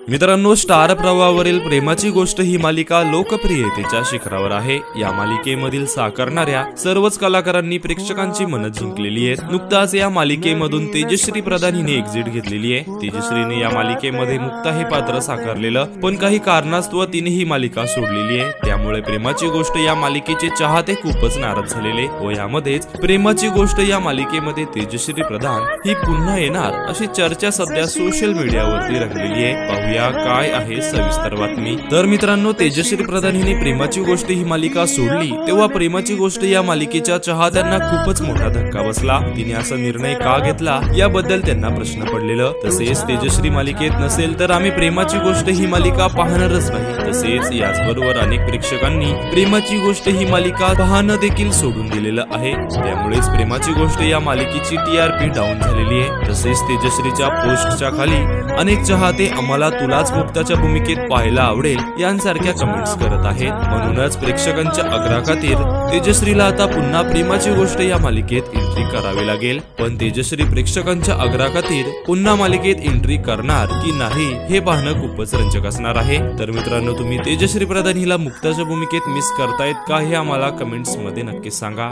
मित्रांनो, स्टार प्रवाहावरील प्रेमाची गोष्ट ही मालिका लोकप्रियतेच्या शिखरावर आहे। या मालिकेमधील साकारणाऱ्या सर्वच कलाकारांनी प्रेक्षकांची मनं जिंकलेली आहेत। नुकताच या मालिकेमधून तेजश्री प्रधान हिने एक्झिट घेतलेली आहे। तेजश्रीने या मालिकेमध्ये मुक्ता हे पात्र साकारलेलं, पण काही कारणास्तव तिने ही मालिका सोडलेली आहे। त्यामुळे प्रेमाची गोष्ट या मालिकेचे चाहते खूपच नाराज झालेले व यामध्येच प्रेमाची गोष्ट या मालिकेमध्ये तेजश्री प्रधान ही पुन्हा येणार अशी चर्चा सध्या सोशल मीडियावरती रंगलेली आहे। पाहूया काय आहे सविस्तर बातमी। तर मित्रांनो, तेजश्री प्रधान हिने प्रेमाची गोष्ट ही मालिका सोडली तेव्हा प्रेमाची गोष्ट या मालिकेच्या चाहत्यांना खूपच मोठा धक्का बसला। तिने असा निर्णय का घेतला याबद्दल त्यांना प्रश्न पडलेलं। तसेच तेजश्री मालिकेत नसेल तर आम्ही प्रेमाची गोष्ट ही मालिका पाहणारच नाही। तसेच याचबरोबर अनेक प्रेक्षकांनी प्रेमाची गोष्ट ही मालिका पाहणं देखील सोडून दिलेलं आहे। त्यामुळेच प्रेमाची गोष्ट या मालिकेची TRP डाऊन झालेली आहे। तसेच तेजश्रीच्या पोस्टच्या खाली अनेक चाहते आम्हाला तुलाच मुक्ताच्या भूमिकेत पाहायला आवडेल यांसारख्या कमेंट्स करत आहेत। म्हणूनच प्रेक्षकांच्या आग्रहाखातीर तेजश्रीला आता पुन्हा प्रेमाची गोष्ट या मालिकेत एंट्री करावी लागेल। पण तेजश्री प्रेक्षकांच्या आग्रहाखातीर पुन्हा मालिकेत एंट्री करणार की नाही हे पाहणं खूपच रंजक असणार आहे। तर मित्रांनो, तुम्ही तेजश्री प्रधान हिला मुक्ताच्या भूमिकेत मिस करतायत का हे आम्हाला कमेंट्स मध्ये नक्की सांगा।